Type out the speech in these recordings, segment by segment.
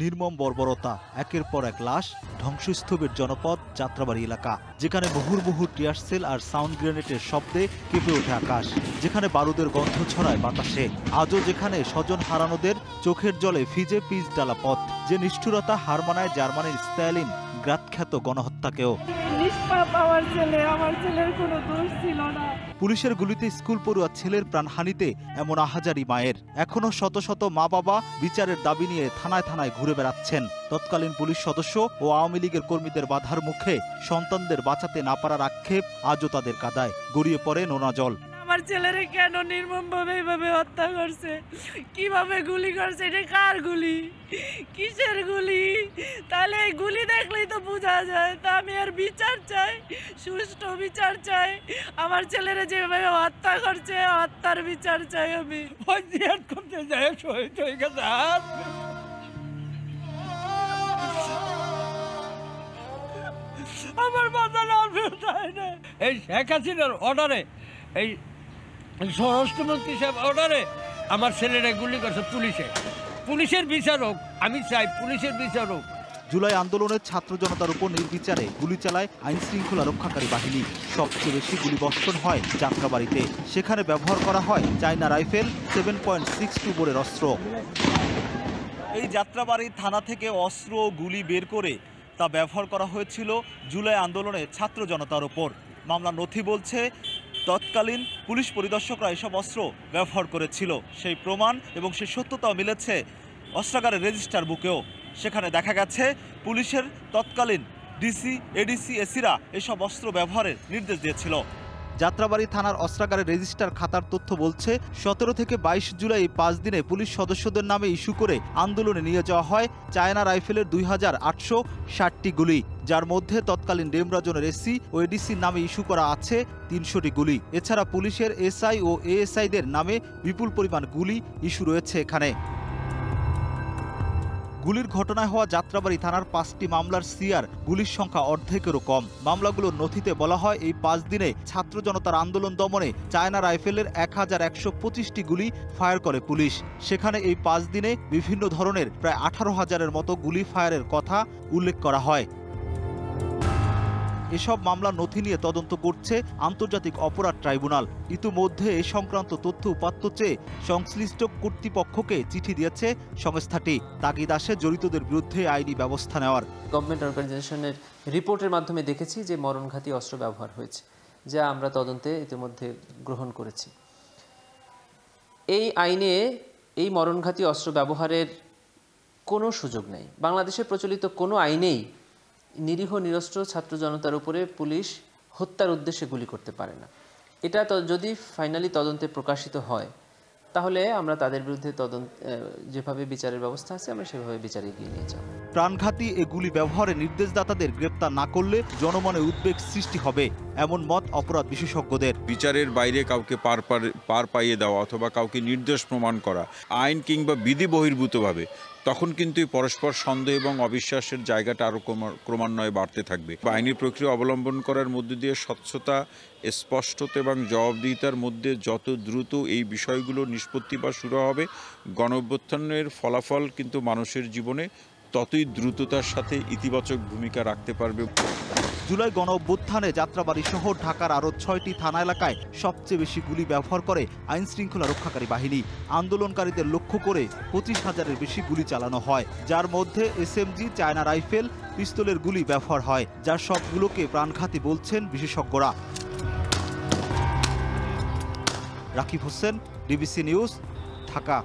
নির্মম বর্বরতা, একের পর এক লাশ, ধ্বংসস্তূপের জনপদ যাত্রাবাড়ি এলাকা, যেখানে মুহুর্মুহু টিয়ার সেল আর সাউন্ড গ্রেনেডের শব্দে কেঁপে ওঠে আকাশ, যেখানে বারুদের গন্ধ ছড়ায় বাতাসে। আজও যেখানে স্বজন হারানোদের চোখের জলে ভিজে পিচ ডালা পথ, যে নিষ্ঠুরতা হার মানায় জার্মানির স্ট্যালিন গ্রাতখ্যাত গণহত্যাকেও। আমার ছেলের কোনো দোষ ছিল না। পুলিশের গুলিতে স্কুল পড়ুয়া ছেলের প্রাণহানিতে এমন আহাজারি মায়ের। এখনো শত শত মা বাবা বিচারের দাবি নিয়ে থানায় থানায় ঘুরে বেড়াচ্ছেন। তৎকালীন পুলিশ সদস্য ও আওয়ামী লীগের কর্মীদের বাধার মুখে সন্তানদের বাঁচাতে না পারার আক্ষেপ আজও তাদের কাঁদায়। গড়িয়ে পড়ে নোনা জল। আমার ছেলেরে কেন নির্মমভাবে এইভাবে হত্যা করছে, কিভাবে গুলি করছে, এটা কার গুলি, কিসের গুলি? তাহলে এই গুলি দেখলেই তো বোঝা যায়। তা আমি আর বিচার চাই, সুষ্ঠু বিচার চাই। আমার ছেলেরে যেভাবে হত্যা করছে, হত্যার বিচার চাই আমি। করতে যাই শহীদ হয়ে গেছে। আমার বাবা না এই শেখ হাসিনার অর্ডারে, এই স্বরাষ্ট্রমন্ত্রী সাহেব অর্ডারে আমার ছেলেরা গুলি করছে পুলিশের বিচার হোক। আমি চাই পুলিশের বিচার হোক। জুলাই আন্দোলনের ছাত্র জনতার উপর নির্বিচারে গুলি চালায় আইন শৃঙ্খলা রক্ষাকারী বাহিনী। সবচেয়ে বেশি গুলিবর্ষণ হয় যাত্রাবাড়িতে। সেখানে ব্যবহার করা হয় চায়না রাইফেল 7.62 বোরের অস্ত্র। এই যাত্রাবাড়ি থানা থেকে অস্ত্র গুলি বের করে তা ব্যবহার করা হয়েছিল জুলাই আন্দোলনের ছাত্র জনতার উপর। মামলার নথি বলছে তৎকালীন পুলিশ পরিদর্শকরা এসব অস্ত্র ব্যবহার করেছিল। সেই প্রমাণ এবং সেই সত্যতাও মিলেছে অস্ত্রাগারের রেজিস্টার বুকেও। সেখানে দেখা গেছে পুলিশের তৎকালীন ডিসি, এডিসি, এসিরা এসব অস্ত্র ব্যবহারের নির্দেশ দিয়েছিল। যাত্রাবাড়ি থানার অস্ত্রাগারের রেজিস্টার খাতার তথ্য বলছে 17 থেকে 22 জুলাই 5 দিনে পুলিশ সদস্যদের নামে ইস্যু করে আন্দোলনে নিয়ে যাওয়া হয় চায়না রাইফেলের 2860টি গুলি, যার মধ্যে তৎকালীন ডেমরাজনের এসি ও এডিসির নামে ইস্যু করা আছে 300টি গুলি। এছাড়া পুলিশের এসআই ও এএসআইদের নামে বিপুল পরিমাণ গুলি ইস্যু রয়েছে এখানে। গুলির ঘটনায় হওয়া যাত্রাবাড়ি থানার 5টি মামলার সিআর গুলির সংখ্যা অর্ধেকেরও কম। মামলাগুলোর নথিতে বলা হয় এই 5 দিনে ছাত্র জনতার আন্দোলন দমনে চায়না রাইফেলের 1125টি গুলি ফায়ার করে পুলিশ। সেখানে এই 5 দিনে বিভিন্ন ধরনের প্রায় 18,000-এর মতো গুলি ফায়ারের কথা উল্লেখ করা হয়। এসব মামলার নথি নিয়ে তদন্ত করছে আন্তর্জাতিক অপরাধ ট্রাইব্যুনাল। ইতিমধ্যে এ সংক্রান্ত তথ্য উপাত্ত চেয়ে সংশ্লিষ্ট কর্তৃপক্ষকে চিঠি দিয়েছে সংস্থাটি। তাগিদ আসে জড়িতদের বিরুদ্ধে আইনি ব্যবস্থা নেওয়ার। গভর্নমেন্ট অর্গানাইজেশনের রিপোর্টের মাধ্যমে দেখেছি যে মরণঘাতী অস্ত্র ব্যবহার হয়েছে, যা আমরা তদন্তে ইতিমধ্যে গ্রহণ করেছি। এই আইনে এই মরণঘাতী অস্ত্র ব্যবহারের কোনো সুযোগ নেই। বাংলাদেশে প্রচলিত কোনো আইনেই নিরীহ নিরস্ত্র ছাত্র জনতার উপরে পুলিশ হত্যার উদ্দেশ্যে গুলি করতে পারে না। এটা যদি ফাইনালি তদন্তে প্রকাশিত হয়, তাহলে আমরা তাদের বিরুদ্ধে যেভাবে বিচারের ব্যবস্থা আছে আমরা সেভাবে বিচারে এগিয়ে নিয়ে যাব। প্রাণঘাতী এগুলি ব্যবহারে নির্দেশদাতাদের গ্রেপ্তার না করলে জনমনে উদ্বেগ সৃষ্টি হবে, এমন মত অপরাধ বিশেষজ্ঞদের। বিচারের বাইরে কাউকে পার পাইয়ে দেওয়া অথবা কাউকে নির্দোষ প্রমাণ করা আইন কিংবা বিধি বহির্ভূতভাবে, তখন কিন্তু পরস্পর সন্দেহ এবং অবিশ্বাসের জায়গাটা আরও ক্রমান্বয়ে বাড়তে থাকবে। আইনি প্রক্রিয়া অবলম্বন করার মধ্যে দিয়ে স্বচ্ছতা, স্পষ্টতা এবং জবাবদিহিতার মধ্যে যত দ্রুত এই বিষয়গুলো নিষ্পত্তি বা শুরু হবে, গণঅভ্যুত্থানের ফলাফল কিন্তু মানুষের জীবনে ততই দ্রুততার সাথে ইতিবাচক ভূমিকা রাখতে পারবে। জুলাই গণঅভ্যুত্থানে যাত্রাবাড়ি সহ ঢাকার আরও 6টি থানা এলাকায় সবচেয়ে বেশি গুলি ব্যবহার করে আইন শৃঙ্খলা রক্ষাকারী বাহিনী। আন্দোলনকারীদের লক্ষ্য করে 25,000-এর বেশি গুলি চালানো হয়, যার মধ্যে এসএমজি, চায়না রাইফেল, পিস্তলের গুলি ব্যবহার হয়, যার সবগুলোকে প্রাণঘাতী বলছেন বিশেষজ্ঞরা। Rakib Hossain, DBC news, Dhaka.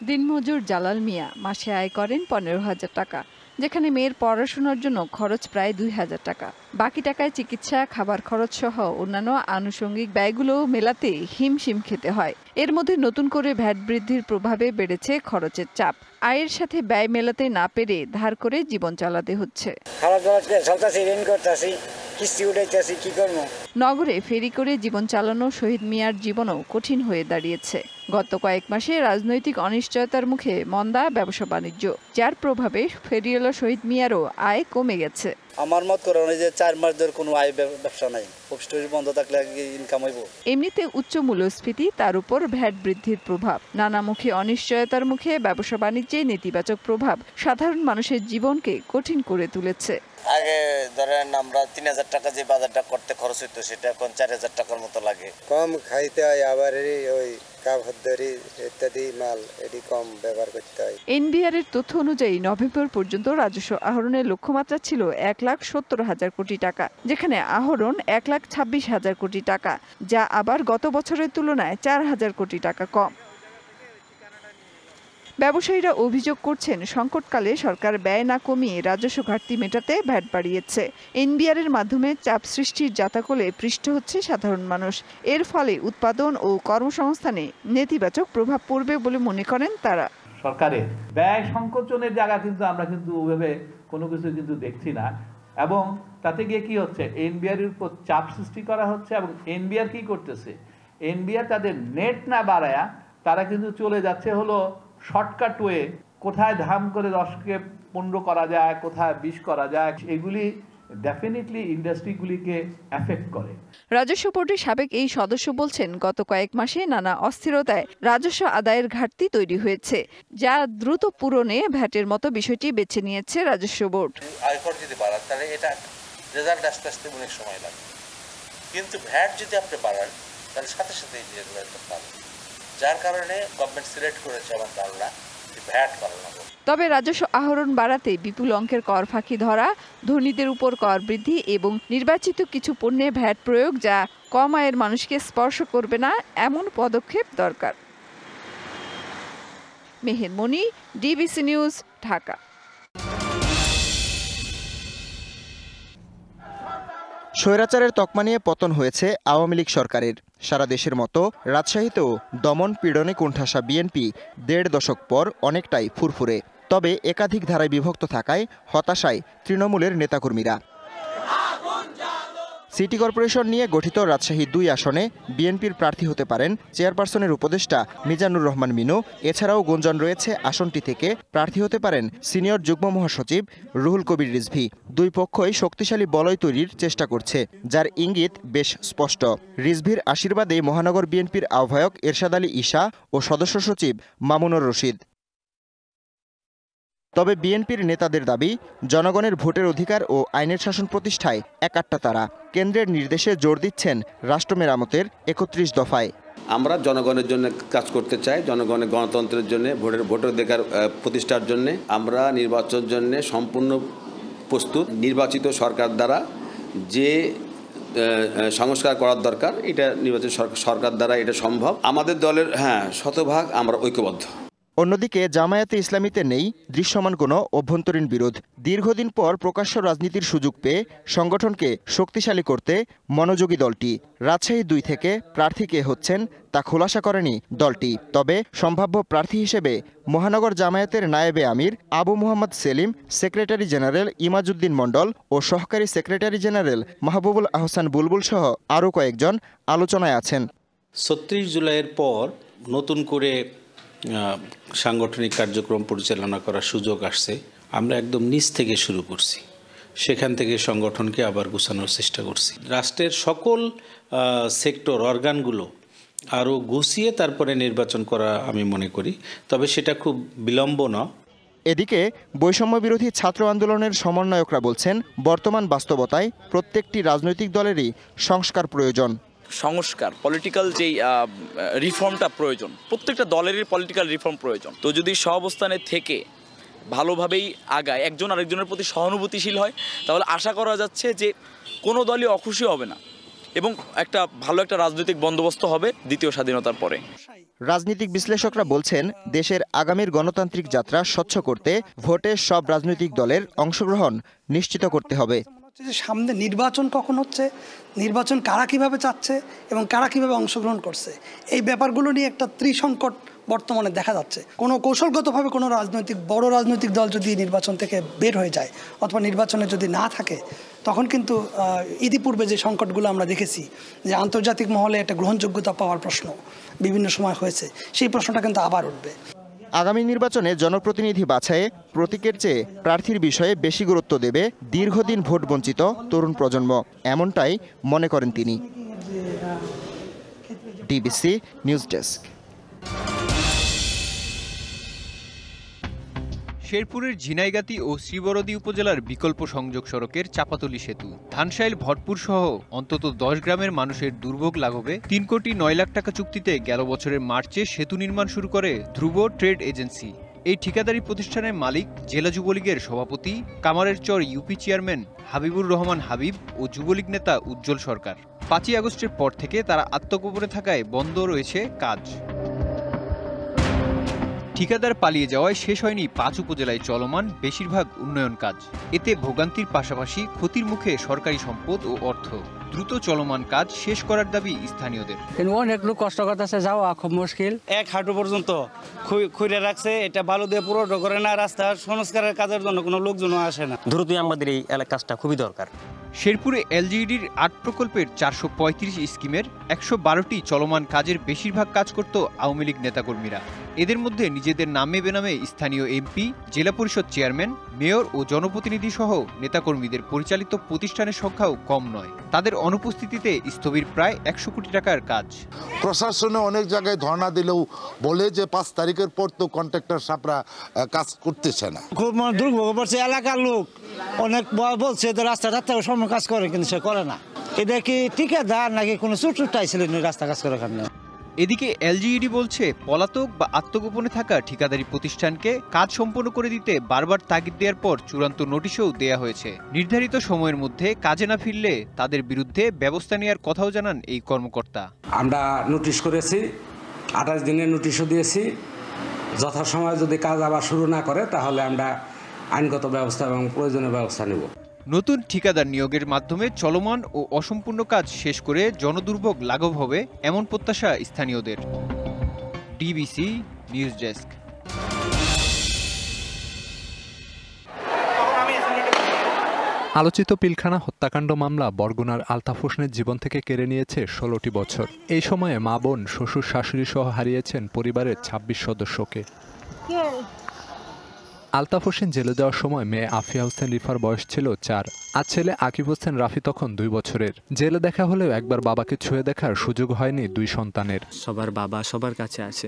দিনমজুর জালাল মিয়া মাসে আয় করেন 15,000 টাকা, যেখানে মেয়ের পড়াশোনার জন্য খরচ প্রায় 2,000 টাকা। বাকি টাকায় চিকিৎসা, খাবার খরচ সহ অন্যান্য আনুষঙ্গিক ব্যয়গুলো মেলাতে হিমশিম খেতে হয়। এর মধ্যে নতুন করে ভ্যাট বৃদ্ধির প্রভাবে বেড়েছে খরচের চাপ। আয়ের সাথে ব্যয় মেলাতে না পেরে ধার করে জীবন চালাতে হচ্ছে। নগরে ফেরি করে জীবন চালানো শহীদ মিয়ার জীবনও কঠিন হয়ে দাঁড়িয়েছে। গত কয়েক মাসে রাজনৈতিক অনিশ্চয়তার মুখে মন্দা ব্যবসা বাণিজ্য, যার প্রভাবে ফেরিওয়ালা শহীদ মিয়ারও আয় কমে গেছে। আমার মত করে যে 4 মাস ধরে কোনো আয় ব্যবসা নাই, অফিস বন্ধ থাকলে ইনকাম হইব। এমনিতে উচ্চ মূল্যস্ফীতি, তার উপর ভ্যাট বৃদ্ধির প্রভাব, নানামুখী অনিশ্চয়তার মুখে ব্যবসা বাণিজ্যে নেতিবাচক প্রভাব সাধারণ মানুষের জীবনকে কঠিন করে তুলেছে। আগে ধরেন আমরা 3000 টাকা যে বাজারটা করতে খরচ হইতো সেটা এখন 4000 টাকার মতো লাগে। কম খাইতে হয়, আবার ওই কাপড় ইত্যাদি মাল এটি কম ব্যবহার করতে হয়। এনবিআর এর তথ্য অনুযায়ী নভেম্বর পর্যন্ত রাজস্ব আহরণের লক্ষ্যমাত্রা ছিল 1,70,000 কোটি টাকা, যেখানে আহরণ 1,26,000 কোটি টাকা, যা আবার গত বছরের তুলনায় 4,000 কোটি টাকা কম। ব্যবসায়ীরা অভিযোগ করছেন, সংকটকালে সরকার ব্যয় না কমিয়ে রাজস্ব ঘাটতি মেটাতে ভ্যাট বাড়িয়েছে। এনবিআর এর মাধ্যমে চাপ সৃষ্টির জাতাকলে পৃষ্ঠ হচ্ছে সাধারণ মানুষ। এর ফলে উৎপাদন ও কর্মসংস্থানে নেতিবাচক প্রভাব পড়বে বলে মনে করেন তারা। সরকারের ব্যয় সংকোচনের জায়গা কিন্তু আমরা কিন্তু ওইভাবে কোনো কিছু কিন্তু দেখছি না, এবং তাতে গিয়ে কি হচ্ছে, এনবিআর এর উপর চাপ সৃষ্টি করা হচ্ছে। এবং এনবিআর কি করতেছে, এনবিআর তাদের নেট না বাড়ায়া তারা কিন্তু চলে যাচ্ছে হলো শর্টকাট ওয়ে, কোথায় ধাম করে 10কে 15 করা যায়, কোথায় 20 করা যায়, এগুলি ডেফিনেটলি ইন্ডাস্ট্রিগুলিকে এফেক্ট করে। রাজস্ব বোর্ডের সাবেক এই সদস্য বলছেন, গত কয়েক মাসে নানা অস্থিরতায় রাজস্ব আদায়ের ঘাটতি তৈরি হয়েছে, যা দ্রুত পূরণে ভ্যাটের মতো বিষয়টি বেছে নিয়েছে রাজস্ব বোর্ড। আয়কর যদি বাড়ান তাহলে এটা রেজাল্ট আসতে আসতে অনেক সময় লাগে, কিন্তু ভ্যাট যদি আপনি বাড়ান তাহলে সাথে সাথে এই রেজাল্ট পাবেন, যার কারণে গভর্নমেন্ট সিলেক্ট করেছে আমার ধারণা ভ্যাট বাড়ানো। তবে রাজস্ব আহরণ বাড়াতে বিপুল অঙ্কের কর ফাঁকি ধরা, ধনীদের উপর কর বৃদ্ধি এবং নির্বাচিত কিছু পণ্যে ভ্যাট প্রয়োগ, যা কম আয়ের মানুষকে স্পর্শ করবে না, এমন পদক্ষেপ দরকার। মেহের মনি, ডিবিসি নিউজ, ঢাকা। স্বৈরাচারের তকমা নিয়ে পতন হয়েছে আওয়ামী লীগ সরকারের। সারা দেশের মতো রাজশাহীতেও দমন পীড়নে কোণঠাসা বিএনপি 1.5 দশক পর অনেকটাই ফুরফুরে। তবে একাধিক ধারায় বিভক্ত থাকায় হতাশায় তৃণমূলের নেতাকর্মীরা। সিটি কর্পোরেশন নিয়ে গঠিত রাজশাহী 2 আসনে বিএনপির প্রার্থী হতে পারেন চেয়ারপারসনের উপদেষ্টা মিজানুর রহমান মিনু। এছাড়াও গুঞ্জন রয়েছে আসনটি থেকে প্রার্থী হতে পারেন সিনিয়র যুগ্ম মহাসচিব রুহুল কবির রিজভী। দুই পক্ষই শক্তিশালী বলয় তৈরির চেষ্টা করছে, যার ইঙ্গিত বেশ স্পষ্ট। রিজভীর আশীর্বাদে মহানগর বিএনপির আহ্বায়ক এরশাদ আলী ঈশা ও সদস্য সচিব মামুনুর রশিদ। তবে বিএনপির নেতাদের দাবি, জনগণের ভোটের অধিকার ও আইনের শাসন প্রতিষ্ঠায় একাট্টা তারা। কেন্দ্রের নির্দেশে জোর দিচ্ছেন রাষ্ট্র মেরামতের 31 দফায়। আমরা জনগণের জন্য কাজ করতে চাই, জনগণের গণতন্ত্রের জন্য, ভোটের অধিকার প্রতিষ্ঠার জন্য। আমরা নির্বাচনের জন্য সম্পূর্ণ প্রস্তুত। নির্বাচিত সরকার দ্বারা যে সংস্কার করার দরকার, এটা নির্বাচিত সরকার দ্বারা এটা সম্ভব। আমাদের দলের শতভাগ আমরা ঐক্যবদ্ধ। অন্যদিকে জামায়াতে ইসলামীতে নেই দৃশ্যমান কোনো অভ্যন্তরীণ বিরোধ। দীর্ঘদিন পর প্রকাশ্য রাজনীতির সুযোগ পেয়ে সংগঠনকে শক্তিশালী করতে মনোযোগী দলটি। রাজশাহী 2 থেকে প্রার্থী কে হচ্ছেন তা খোলাসা করেনি দলটি। তবে সম্ভাব্য প্রার্থী হিসেবে মহানগর জামায়াতের নায়েবে আমির আবু মুহাম্মদ সেলিম, সেক্রেটারি জেনারেল ইমাজউদ্দিন মণ্ডল ও সহকারী সেক্রেটারি জেনারেল মাহবুবুল আহসান বুলবুল সহ আরও কয়েকজন আলোচনায় আছেন। 36 জুলাইয়ের পর নতুন করে সাংগঠনিক কার্যক্রম পরিচালনা করার সুযোগ আসছে। আমরা একদম নিচ থেকে শুরু করছি, সেখান থেকে সংগঠনকে আবার গুছানোর চেষ্টা করছি। রাষ্ট্রের সকল সেক্টর অর্গানগুলো আরও গুছিয়ে তারপরে নির্বাচন করা আমি মনে করি, তবে সেটা খুব বিলম্ব না। এদিকে বৈষম্য বিরোধী ছাত্র আন্দোলনের সমন্বয়করা বলছেন, বর্তমান বাস্তবতায় প্রত্যেকটি রাজনৈতিক দলেরই সংস্কার প্রয়োজন। সংস্কার, পলিটিক্যাল যেই রিফর্মটা প্রয়োজন, প্রত্যেকটা দলেরই পলিটিক্যাল রিফর্ম প্রয়োজন। তো যদি সহাবস্থানে থেকে ভালোভাবেই আগায়, একজন আরেকজনের প্রতি সহানুভূতিশীল হয়, তাহলে আশা করা যাচ্ছে যে কোনো দলই অখুশি হবে না এবং একটা ভালো একটা রাজনৈতিক বন্দোবস্ত হবে দ্বিতীয় স্বাধীনতার পরে। রাজনৈতিক বিশ্লেষকরা বলছেন, দেশের আগামীর গণতান্ত্রিক যাত্রা স্বচ্ছ করতে ভোটে সব রাজনৈতিক দলের অংশগ্রহণ নিশ্চিত করতে হবে। সামনে নির্বাচন কখন হচ্ছে, নির্বাচন কারা কিভাবে চাচ্ছে এবং কারা কিভাবে অংশগ্রহণ করছে, এই ব্যাপারগুলো নিয়ে একটা ত্রিসংকট বর্তমানে দেখা যাচ্ছে। কোনো কৌশলগতভাবে কোনো বড় রাজনৈতিক দল যদি নির্বাচন থেকে বের হয়ে যায় অথবা নির্বাচনে যদি না থাকে, তখন কিন্তু ইতিপূর্বে যে সংকটগুলো আমরা দেখেছি, যে আন্তর্জাতিক মহলে একটা গ্রহণযোগ্যতা পাওয়ার প্রশ্ন বিভিন্ন সময় হয়েছে, সেই প্রশ্নটা কিন্তু আবার উঠবে। আগামী নির্বাচনে জনপ্রতিনিধি বাছাইয়ে প্রতীকের চেয়ে প্রার্থীর বিষয়ে বেশি গুরুত্ব দেবে দীর্ঘদিন ভোট বঞ্চিত তরুণ প্রজন্ম, এমনটাই মনে করেন তিনি। DBC news desk. শেরপুরের ঝিনাইগাতি ও শ্রীবরদী উপজেলার বিকল্প সংযোগ সড়কের চাপাতলি সেতু, ধানশাইল ভটপুর সহ অন্তত 10 গ্রামের মানুষের দুর্ভোগ লাঘবে 3 কোটি 9 লাখ টাকা চুক্তিতে গেল বছরের মার্চে সেতু নির্মাণ শুরু করে ধ্রুব ট্রেড এজেন্সি। এই ঠিকাদারি প্রতিষ্ঠানের মালিক জেলা যুবলীগের সভাপতি, কামারের চর ইউপি চেয়ারম্যান হাবিবুর রহমান হাবিব ও যুবলীগ নেতা উজ্জ্বল সরকার। 5ই আগস্টের পর থেকে তারা আত্মগোপনে থাকায় বন্ধ রয়েছে কাজ। ঠিকাদার পালিয়ে যাওয়ায় শেষ হয়নি 5 উপজেলায় চলমান বেশিরভাগ উন্নয়ন কাজ। এতে ভোগান্তির পাশাপাশি ক্ষতির মুখে সরকারি সম্পদ ও অর্থ। দ্রুত চলমান কাজ শেষ করার দাবি স্থানীয়দের। অনেক লোক কষ্ট করতেছে, যাওয়া খুব মুশকিল। 1 হাঁটু পর্যন্ত খুঁড়ে রাখছে, এটা বালু দিয়ে পুরো করে না। রাস্তা সংস্কারের কাজের জন্য কোনো লোকজনও আসে না। দ্রুতই আমাদের এই কাজটা খুবই দরকার। শেরপুরে এলজিইডির 8 প্রকল্পের 435 স্কিমের 112টি চলমান কাজের বেশিরভাগ কাজ করত আওয়ামী লীগ নেতাকর্মীরা। এদের মধ্যে নিজেদের নামে বেনামে স্থানীয় এমপি, জেলা পরিষদ চেয়ারম্যান, মেয়র ও জনপ্রতিনিধি সহ নেতাকর্মীদের পরিচালিত প্রতিষ্ঠানের সংখ্যাও কম নয়। তাদের অনুপস্থিতিতে স্থবির প্রায় 100 কোটি টাকার কাজ। প্রশাসনে অনেক জায়গায় ধর্ণা দিলেও বলে যে 5 তারিখের পর তো কন্ট্রাক্টর সাপরা কাজ করতেছে না। খুব দুর্ভোগ পড়ছে এলাকার লোক। অনেক বলছে যে রাস্তাটা সময় কাজ করে, কিন্তু সে করে না। এটা কি ঠিকাদার নাকি কোনো ছোট আইছিলেন রাস্তা কাজ করে? এদিকে এলজিইডি বলছে পলাতক বা আত্মগোপনে থাকা ঠিকাদারি প্রতিষ্ঠানকে কাজ সম্পন্ন করে দিতে বারবার তাগিদ দেওয়ার পর চূড়ান্ত নোটিশও দেয়া হয়েছে। নির্ধারিত সময়ের মধ্যে কাজে না ফিরলে তাদের বিরুদ্ধে ব্যবস্থা নেওয়ার কথাও জানান এই কর্মকর্তা। আমরা নোটিশ করেছি, 28 দিনের নোটিশও দিয়েছি। যথাসময়ে যদি কাজ আবার শুরু না করে তাহলে আমরা আইনগত ব্যবস্থা এবং প্রয়োজনীয় ব্যবস্থা নেব। নতুন ঠিকাদার নিয়োগের মাধ্যমে চলমান ও অসম্পূর্ণ কাজ শেষ করে জনদুর্ভোগ লাঘব হবে এমন প্রত্যাশা স্থানীয়দের। DBC news desk. আলোচিত পিলখানা হত্যাকাণ্ড মামলা বরগুনার আলতাফ হোসেনের জীবন থেকে কেড়ে নিয়েছে 16টি বছর। এই সময়ে মা, বোন, শ্বশুর, শাশুড়ি সহ হারিয়েছেন পরিবারের 26 সদস্যকে। আলতাফ হোসেন জেলে যাওয়ার সময় মেয়ে আফিয়া হোসেন রিফার বয়স ছিল 4 আর ছেলে আকিব হোসেন রাফি তখন 2 বছরের। জেলে দেখা হলেও একবার বাবাকে ছুঁয়ে দেখার সুযোগ হয়নি 2 সন্তানের। সবার বাবা সবার কাছে আছে,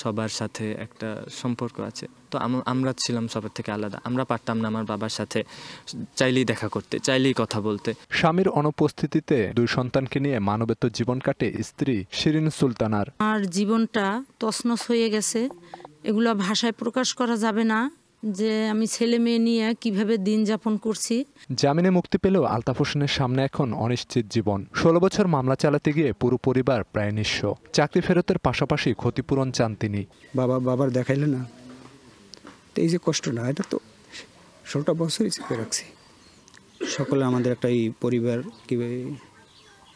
সবার সাথে একটা সম্পর্ক আছে। তো আমরা ছিলাম সবার থেকে আলাদা। আমরা পারতাম না আমার বাবার সাথে চাইলেই দেখা করতে, চাইলেই কথা বলতে। স্বামীর অনুপস্থিতিতে 2 সন্তানকে নিয়ে মানবেতর জীবন কাটে স্ত্রী শিরিন সুলতানার। আর জীবনটা তছনছ হয়ে গেছে, এগুলো ভাষায় প্রকাশ করা যাবে না যে আমি ছেলে মেয়ে নিয়ে কিভাবে দিন যাপন করছি। জামিনে মুক্তি পেলেও আলতাফ হোসেনের সামনে এখন অনিশ্চিত জীবন। 16 বছর মামলা চালাতে গিয়ে পুরো পরিবার প্রায় নিঃস্ব। চাকরি ফেরতের পাশাপাশি ক্ষতিপূরণ চান তিনি। বাবার দেখাইলে না, এই যে কষ্ট না, এটা তো 16টা বছরই চেপে রাখছি। সকলে আমাদের একটা এই পরিবার কি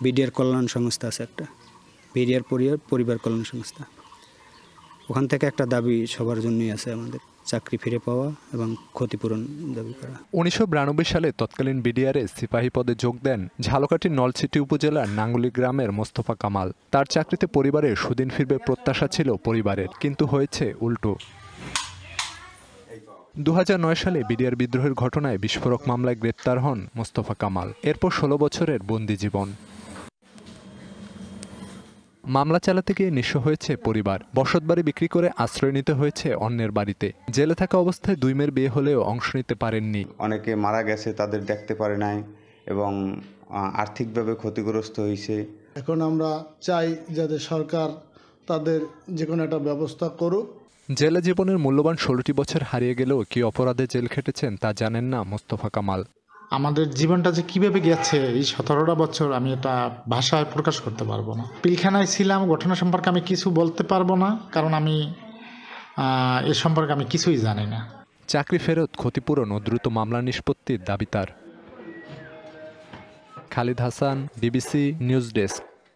বিডিআর কল্যাণ সংস্থা আছে, একটা বিডিআর পরিবার কল্যাণ সংস্থা, ওখান থেকে একটা দাবি সবার জন্যই আছে আমাদের, চাকরি ফিরে পাওয়া এবং ক্ষতিপূরণ দাবি করা। 1992 সালে তৎকালীন বিডিআরে সিপাহী পদে যোগ দেন ঝালকাঠির নলছিটি উপজেলার নাঙ্গুলি গ্রামের মোস্তফা কামাল। তার চাকরিতে পরিবারের সুদিন ফিরবে প্রত্যাশা ছিল পরিবারের, কিন্তু হয়েছে উল্টো। 2009 সালে বিডিআর বিদ্রোহের ঘটনায় বিস্ফোরক মামলায় গ্রেপ্তার হন মোস্তফা কামাল। এরপর 16 বছরের বন্দি জীবন। মামলা চালাতে গিয়ে নিঃস্ব হয়েছে পরিবার। বসতবাড়ি বিক্রি করে আশ্রয় নিতে হয়েছে অন্যের বাড়িতে। জেলে থাকা অবস্থায় 2 মেয়ের বিয়ে হলেও অংশ নিতে পারেননি। অনেকে মারা গেছে, তাদের দেখতে পারে নাই এবং আর্থিকভাবে ক্ষতিগ্রস্ত হয়েছে। এখন আমরা চাই যাতে সরকার তাদের যে কোনো একটা ব্যবস্থা করুক। জেলে জীবনের মূল্যবান 16টি বছর হারিয়ে গেলেও কি অপরাধে জেল খেটেছেন তা জানেন না মোস্তফা কামাল। আমাদের জীবনটা যে কিভাবে গেছে এই 17টা বছর, আমি এটা ভাষায় প্রকাশ করতে পারবো না। পিলখানায় ছিলাম, ঘটনা সম্পর্কে আমি কিছু বলতে পারবো না, কারণ আমি এ সম্পর্কে আমি কিছুই জানি না। চাকরি ফেরত, ক্ষতিপূরণ ও দ্রুত মামলা নিষ্পত্তির দাবি তার। Khalid Hasan, DBC news desk.